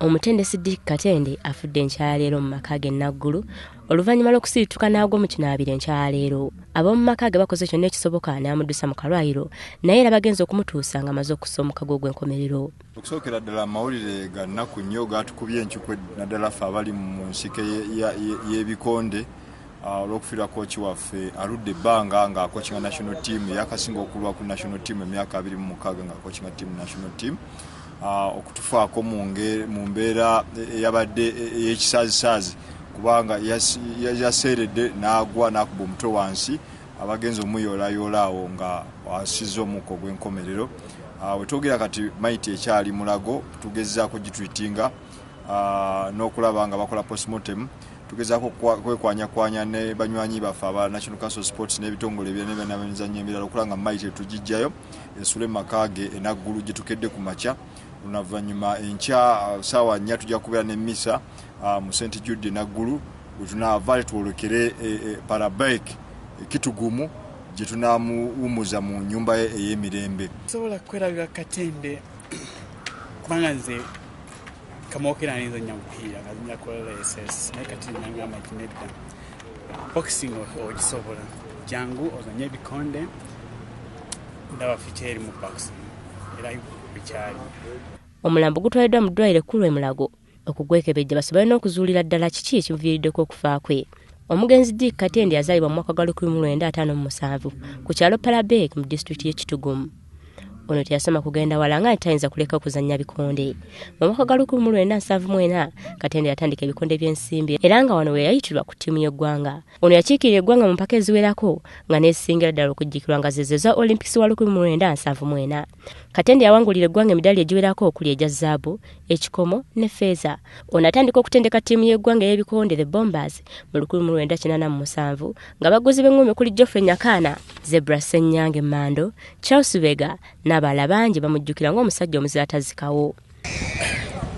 Omutendesi Dick Katende afudde enkyay aleero mu maka ge Naggulu oluvanyuma lw'okusirituka n'agwa mu kinaabiro enkyay aleero. Ab'omu maka ge bakoze kyonna ekisoboka n'amuddusa mu kalwaliro naye era bagenze okumutuusa nga amaze okussa omukago gw'enkomerero. Okusookera ddala amawulire ga nnaku nnyo gatukubye enkyukwe naddala ffe abali mu nsike y'ebikonde olw'okufiirwa kooki waffe aludde ebbanga ng'akokinga national team yakasinga okulwa ku national team emyaka 26 ng'akokinga team national team. Okutufaako mu mbeera eyabadde ey'ekisaazisaazi kubanga yaseeredde n'agwa n'akuba omutwe wansi abagenzi omuyoolayoola awo nga asize omukka ogw'enkomerero. Bwe twogera kati maiti ekyali Murago tugezaako gitwitinga n'okulaba nga bakola postmortem. Tugezaako kwekwanyakwanya ne banywanyi baffe aba National Council Sports n'ebitongole by'emizannyo emirala okulaba nga maiti tugijjayo esule mu maka ge e Naggulu gye tukedde ku makya. Oluvanyuma enkya ssaawa 4 tujja kubeera n'emmisa mu St. Jude Naggulu bwe tunaava twolekere parabike ekitugumu gye tunaamuwumuza mu nnyumba ye ey'emirembe. Sobola kwerabira Katende kubanga nze kamookera n'enzannya mupiira nga nzija kukola SS naye Katende nangamba nti nedda boxing ogisobola jangu ozanye ebikonde ndaba fikyeri mu boxing era bikyali. Omulambo gutwaliddwa mu ddwaliriro ekkulu e Murago okugwekebejja basobole n'okuzuulira ddala kiki ekiviriddeko okufa kwe. Omugenzi Dick Katende yazaalibwa mu mwaka gwa 1957 ku kyalo Parabeke mu disitulikiti y'Ekitugumu. Ono teyasoma kugenda wala nga tayinza kuleka okuzannya bikonde. Mu mwaka gwa 1974 Katende yatandika ebikonde by'ensimbi era nga wano we yayitirwa ku ttiimu y'eggwanga. Ono yakiikirira eggwanga mu mpaka eziwerako nga neesingira ddala okujjukirwa nga ze za Olympics wa 1974. Katende yawangulira eggwanga emidaali egiwerako okuli egya zzaabu, ekikomo ne ffeeza. Ono atandika okutendeka ttiimu y'eggwanga y'ebikonde the Bombers mu 1987 nga baguzi b'engumi okuli Geoffrey Nyakana, Zebra Ssenyange Mando, Charles Bega n'abalala bangi bamujjukira ng'omusajja omuzira atazikawo.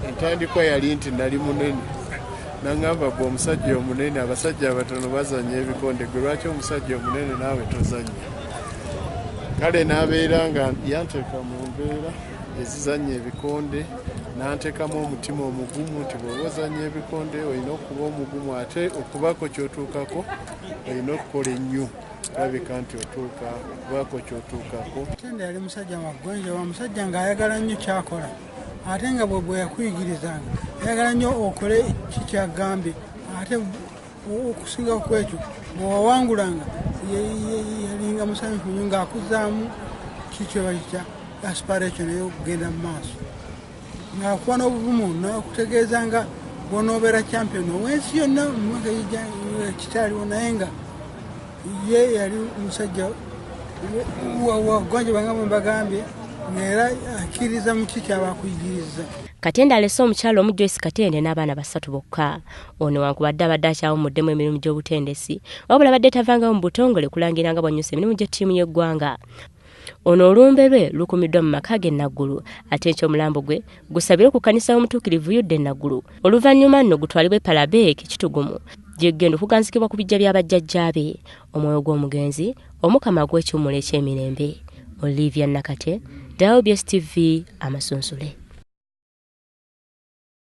Entandikwa yali nti nali munene nangamba gwe omusajja omunene abasajja abatono bazanya ebikonde gwe lwaki omusajja omunene naawe tozanya. Kale n'abeera nga yanteeka mu mbeera ezizanya ebikonde n'anteekamu omutima omugumu nti bw'oba ozanya ebikonde olina okuba omugumu ate okubako ky'otuukako olina okukola ennyo. Labika nti otuuka okubaako ky'otuukako. Katende yali musajja maggonjo wa musajja ng'ayagala nnyo kyakola ate nga bwe yakuyigirizanga ayagala nnyo okole kikyagambye ate okusinga ku ekyo bw'owawangulanga yalinga musanyufu nnyo ng'akuzaamu kikyo bakitya aspiration ey'okugenda mu maaso ng'akuba n'obuvumu n'okutegeeza nga bw'onoobeera champion ow'ensi yonna mu mwaka ekitaaliwo naye nga ye yali musajja waggonjo banga bwe mbagambye era akkiriza mu kiki abakuyigiriza. Katende alese omukyalo omu Joyce Katende n'abaana 3 bokka. Ono wankubadde abadde akyawumuddemu emirimu gy'obutendesi wabula abadde tavangawo mu butongole kulangira nga bwanyusa emirimu gy'ettiimu y'eggwanga. Ono olumbe lwe lukumiddwa mu maka ge Naggulu ate ekyomulambo gwe gusabire ku kkanisa y'omutuukirivu Yudde Naggulu oluvanyuma nno gutwalibwe Parabeke Ekitugumu gyegenda okuganzikibwa ku bijja by'abajjajjaabe. Omwoyo gw'omugenzi omukama gw'ekiwummulo eky'emirembe. Olivia Nakate, WBS TV Amasunsule.